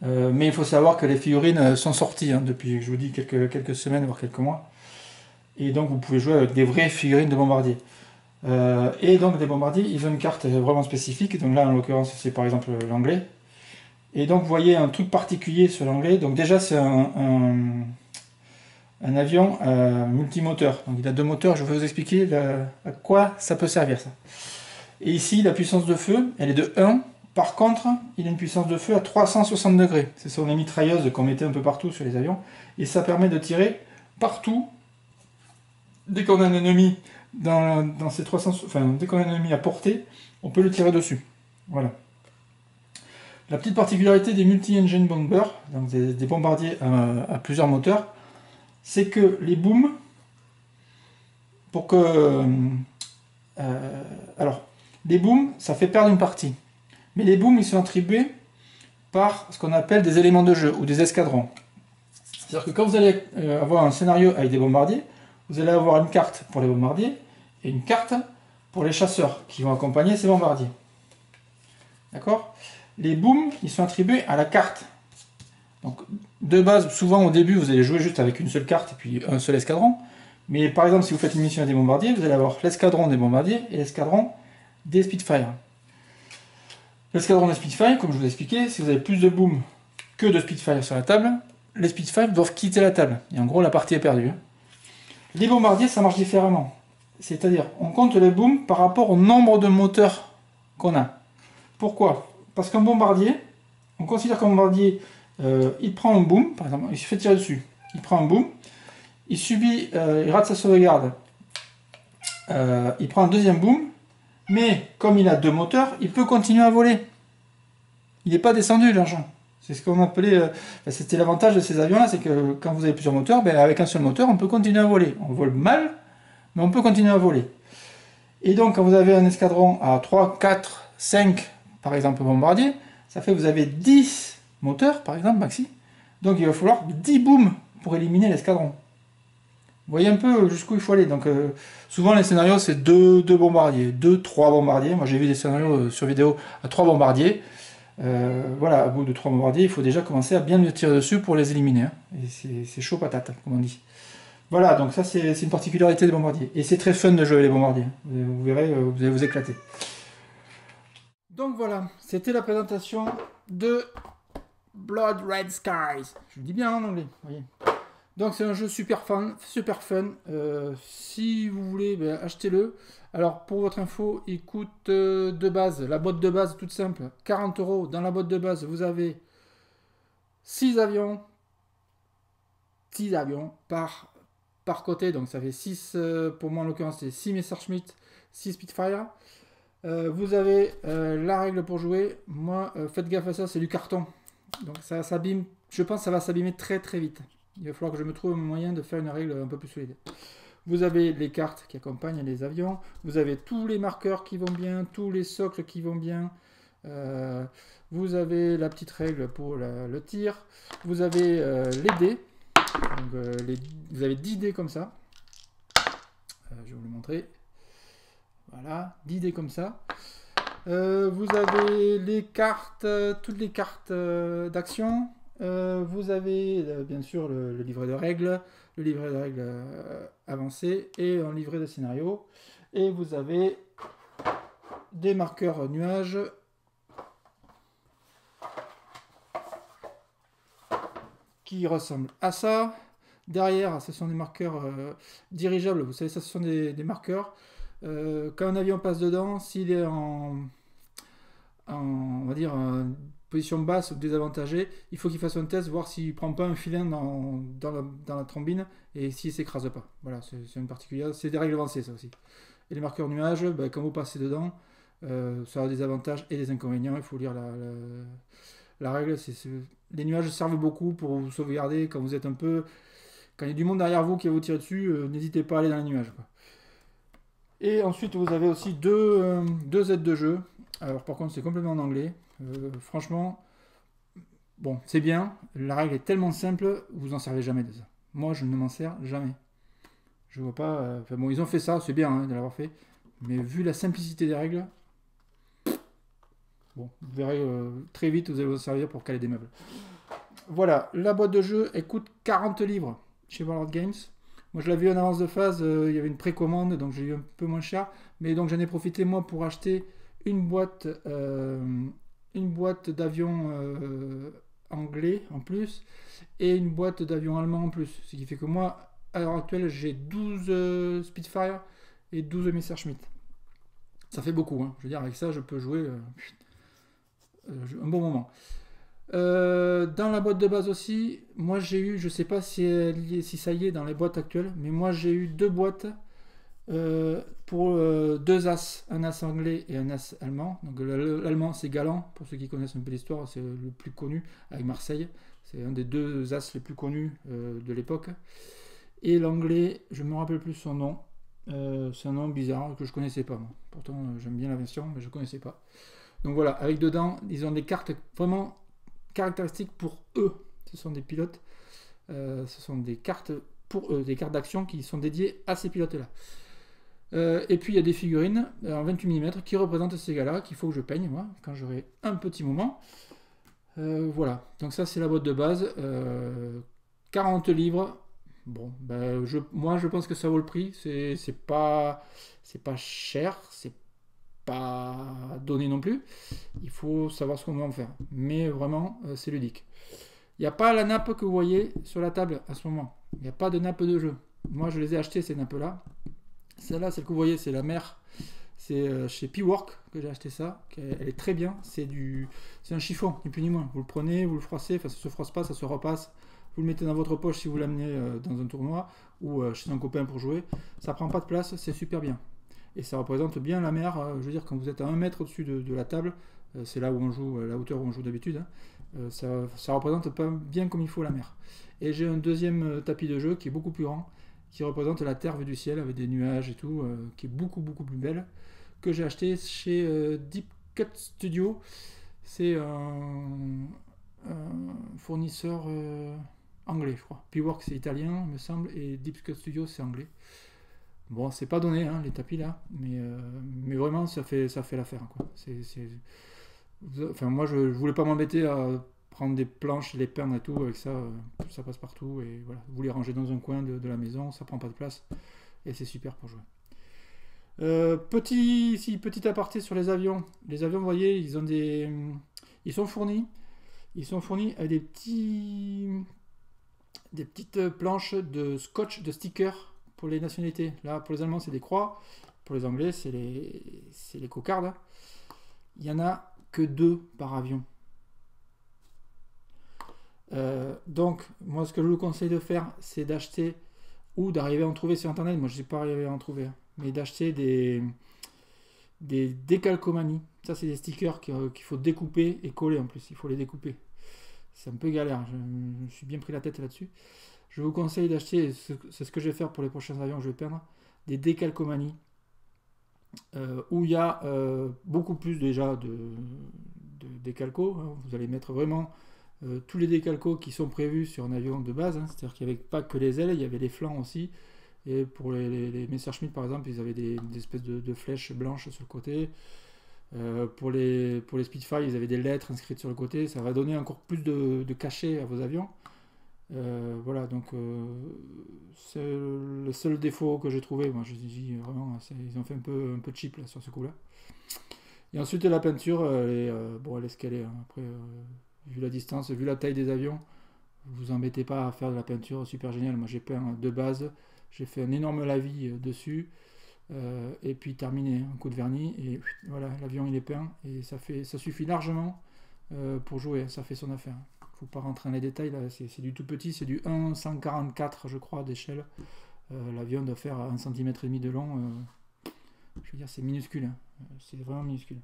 Mais il faut savoir que les figurines sont sorties depuis, je vous dis, quelques semaines, voire quelques mois. Et donc vous pouvez jouer avec des vraies figurines de bombardiers. Et donc des bombardiers, ils ont une carte vraiment spécifique. Donc là en l'occurrence c'est par exemple l'anglais. Et donc vous voyez un truc particulier sur l'anglais. Donc déjà c'est un un avion multimoteur. Donc il a 2 moteurs, je vais vous expliquer à quoi ça peut servir ça. Et ici, la puissance de feu, elle est de 1. Par contre, il a une puissance de feu à 360 degrés. Ce sont les mitrailleuses qu'on mettait un peu partout sur les avions. Et ça permet de tirer partout. Dès qu'on a un ennemi dans ces 300, enfin, dès qu'on a un ennemi à portée, on peut le tirer dessus. Voilà. La petite particularité des multi-engine bombers, donc des bombardiers à plusieurs moteurs, c'est que les booms, pour que... alors, les booms, ça fait perdre une partie. Mais les booms, ils sont attribués par ce qu'on appelle des éléments de jeu ou des escadrons. C'est-à-dire que quand vous allez avoir un scénario avec des bombardiers, vous allez avoir une carte pour les bombardiers et une carte pour les chasseurs qui vont accompagner ces bombardiers. D'accord? Les booms, ils sont attribués à la carte. Donc, de base, souvent au début, vous allez jouer juste avec une seule carte et puis un seul escadron. Mais par exemple, si vous faites une mission avec des bombardiers, vous allez avoir l'escadron des bombardiers et l'escadron des Spitfire. L'escadron des Spitfire, comme je vous ai expliqué, si vous avez plus de booms que de Spitfire sur la table, les Spitfire doivent quitter la table. Et en gros, la partie est perdue. Les bombardiers, ça marche différemment. C'est-à-dire, on compte les booms par rapport au nombre de moteurs qu'on a. Pourquoi? Parce qu'un bombardier, on considère qu'un bombardier, il prend un boom, par exemple, il se fait tirer dessus. Il prend un boom, il subit, il rate sa sauvegarde, il prend un deuxième boom, mais comme il a 2 moteurs, il peut continuer à voler. Il n'est pas descendu l'argent. C'est ce qu'on appelait, c'était l'avantage de ces avions-là, c'est que quand vous avez plusieurs moteurs, ben, avec un seul moteur, on peut continuer à voler. On vole mal, mais on peut continuer à voler. Et donc, quand vous avez un escadron à 3, 4, 5, par exemple, bombardier, ça fait que vous avez 10 moteurs, par exemple, maxi. Donc, il va falloir 10 booms pour éliminer l'escadron. Vous voyez un peu jusqu'où il faut aller. Donc, souvent, les scénarios, c'est 2 bombardiers, 2, 3 bombardiers. Moi, j'ai vu des scénarios sur vidéo à 3 bombardiers. Voilà, au bout de 3 bombardiers, il faut déjà commencer à bien les tirer dessus pour les éliminer. Hein. Et c'est chaud patate, comme on dit. Voilà, donc ça, c'est une particularité des bombardiers. Et c'est très fun de jouer les bombardiers. Vous verrez, vous allez vous éclater. Donc voilà, c'était la présentation de Blood Red Skies. Je le dis bien en anglais, vous voyez. Donc c'est un jeu super fun. Si vous voulez, ben, achetez-le. Alors pour votre info, il coûte de base, la boîte de base toute simple, 40 €. Dans la boîte de base, vous avez 6 avions. 6 avions par côté. Donc ça fait 6, pour moi en l'occurrence, c'est 6 Messerschmitt, 6 Spitfire. Vous avez la règle pour jouer. Moi, faites gaffe à ça, c'est du carton. Donc ça s'abîme. Je pense que ça va s'abîmer très très vite. Il va falloir que je me trouve un moyen de faire une règle un peu plus solide. Vous avez les cartes qui accompagnent les avions. Vous avez tous les marqueurs qui vont bien, tous les socles qui vont bien. Vous avez la petite règle pour le tir. Vous avez les dés. Donc, vous avez 10 dés comme ça. Je vais vous le montrer. Voilà, 10 dés comme ça. Vous avez les cartes, toutes les cartes d'action. Vous avez bien sûr le livret de règles, le livret de règles avancé et un livret de scénario. Et vous avez des marqueurs nuages qui ressemblent à ça. Derrière, ce sont des marqueurs dirigeables. Vous savez, ça, ce sont des marqueurs. Quand un avion passe dedans, s'il est on va dire, position basse ou désavantagée, il faut qu'il fasse un test, voir s'il ne prend pas un filin dans la trombine et s'il ne s'écrase pas. Voilà, c'est une particulière. C'est des règles avancées, ça aussi. Et les marqueurs nuages, ben, quand vous passez dedans, ça a des avantages et des inconvénients. Il faut lire la règle. Les nuages servent beaucoup pour vous sauvegarder quand vous êtes un peu... Quand il y a du monde derrière vous qui va vous tirer dessus, n'hésitez pas à aller dans les nuages, quoi. Et ensuite, vous avez aussi deux aides de jeu. Alors, par contre, c'est complètement en anglais. Franchement, bon, c'est bien. La règle est tellement simple, vous en servez jamais de ça. Moi, je ne m'en sers jamais. Je vois pas... Enfin bon, ils ont fait ça, c'est bien hein, de l'avoir fait. Mais vu la simplicité des règles, bon, vous verrez très vite, vous allez vous servir pour caler des meubles. Voilà, la boîte de jeu, elle coûte 40 livres chez Warlord Games. Moi, je l'avais vu en avance de phase, il y avait une précommande, donc j'ai eu un peu moins cher. Mais donc, j'en ai profité, moi, pour acheter une boîte d'avion anglais en plus, et une boîte d'avion allemand en plus. Ce qui fait que moi, à l'heure actuelle, j'ai 12 Spitfire et 12 Messerschmitt. Ça fait beaucoup, hein. Je veux dire, avec ça, je peux jouer un bon moment. Dans la boîte de base aussi, moi j'ai eu, je sais pas si ça y est dans les boîtes actuelles, mais moi j'ai eu 2 boîtes pour 2 as, un as anglais et un as allemand. Donc l'allemand c'est Galant, pour ceux qui connaissent un peu l'histoire, c'est le plus connu avec Marseille, c'est un des 2 as les plus connus de l'époque. Et l'anglais, je me rappelle plus son nom, c'est un nom bizarre que je connaissais pas moi. Pourtant j'aime bien la version, mais je connaissais pas. Donc voilà, avec dedans, ils ont des cartes vraiment caractéristiques pour eux. Ce sont des pilotes, ce sont des cartes pour eux, des cartes d'action qui sont dédiées à ces pilotes-là. Et puis il y a des figurines en 28 mm qui représentent ces gars-là, qu'il faut que je peigne moi, quand j'aurai un petit moment. Voilà, donc ça c'est la boîte de base. 40 livres. Bon, ben, moi je pense que ça vaut le prix. C'est pas cher, c'est pas donné non plus. Il faut savoir ce qu'on va en faire. Mais vraiment, c'est ludique. Il n'y a pas la nappe que vous voyez sur la table à ce moment. Il n'y a pas de nappe de jeu. Moi, je les ai achetées, ces nappes-là. Celle-là, celle que vous voyez, c'est la mer. C'est chez P-Work que j'ai acheté ça. Elle est très bien. C'est un chiffon, ni plus ni moins. Vous le prenez, vous le froissez. Enfin, ça ne se froisse pas, ça se repasse. Vous le mettez dans votre poche si vous l'amenez dans un tournoi ou chez un copain pour jouer. Ça prend pas de place, c'est super bien. Et ça représente bien la mer. Je veux dire, quand vous êtes à 1 mètre au-dessus de la table, c'est là où on joue, la hauteur où on joue d'habitude, hein, ça représente pas bien comme il faut la mer. Et j'ai un deuxième tapis de jeu qui est beaucoup plus grand, qui représente la terre vue du ciel avec des nuages et tout, qui est beaucoup plus belle, que j'ai acheté chez Deep Cut Studio. C'est un fournisseur anglais, je crois. P-Work c'est italien, me semble, et Deep Cut Studio c'est anglais. Bon, c'est pas donné, hein, les tapis là, mais vraiment ça fait l'affaire, quoi. Enfin, moi je voulais pas m'embêter à prendre des planches, les peindre et tout, avec ça, ça passe partout, et voilà. Vous les rangez dans un coin de la maison, ça prend pas de place, et c'est super pour jouer. Petit aparté sur les avions. Les avions, vous voyez, ils sont fournis avec des petites planches de scotch, de stickers pour les nationalités. Là, pour les Allemands, c'est des croix. Pour les Anglais, c'est les cocardes. Il n'y en a que 2 par avion. Donc, moi, ce que je vous conseille de faire, c'est d'acheter ou d'arriver à en trouver sur Internet. Moi, je ne suis pas arrivé à en trouver. Mais d'acheter des décalcomanies. Ça, c'est des stickers qu'il faut découper et coller en plus. Il faut les découper. C'est un peu galère. Je me suis bien pris la tête là-dessus. Je vous conseille d'acheter, c'est ce que je vais faire pour les prochains avions que je vais peindre, des décalcomanies où il y a beaucoup plus déjà de décalcos. Hein. Vous allez mettre vraiment tous les décalcos qui sont prévus sur un avion de base. Hein. C'est-à-dire qu'il n'y avait pas que les ailes, il y avait les flancs aussi. Et pour les Messerschmitt par exemple, ils avaient des espèces de flèches blanches sur le côté. Pour les Spitfire, ils avaient des lettres inscrites sur le côté. Ça va donner encore plus de cachet à vos avions. Voilà, donc c'est le seul défaut que j'ai trouvé. Moi, je dis vraiment, ils ont fait un peu cheap là, sur ce coup-là. Et ensuite, la peinture, elle est ce qu'elle est. Hein. Après, vu la distance, vu la taille des avions, vous embêtez pas à faire de la peinture super géniale. Moi, j'ai peint de base, j'ai fait un énorme lavis dessus. Et puis terminé, un coup de vernis et voilà, l'avion il est peint et ça suffit largement pour jouer, ça fait son affaire. Faut pas rentrer dans les détails là, c'est du tout petit, c'est du 1,144 je crois d'échelle. L'avion doit faire 1,5 cm de long. Je veux dire, c'est minuscule, hein. C'est vraiment minuscule.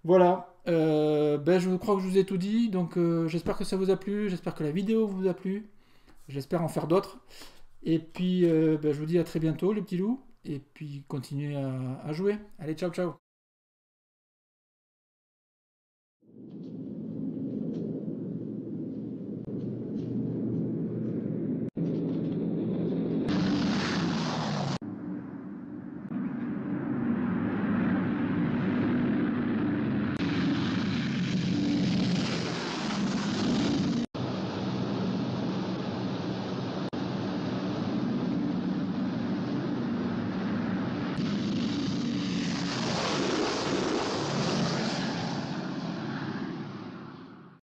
Voilà, je crois que je vous ai tout dit, donc j'espère que ça vous a plu, j'espère que la vidéo vous a plu, j'espère en faire d'autres. Et puis, je vous dis à très bientôt les petits loups. Et puis, continuez à jouer. Allez, ciao, ciao.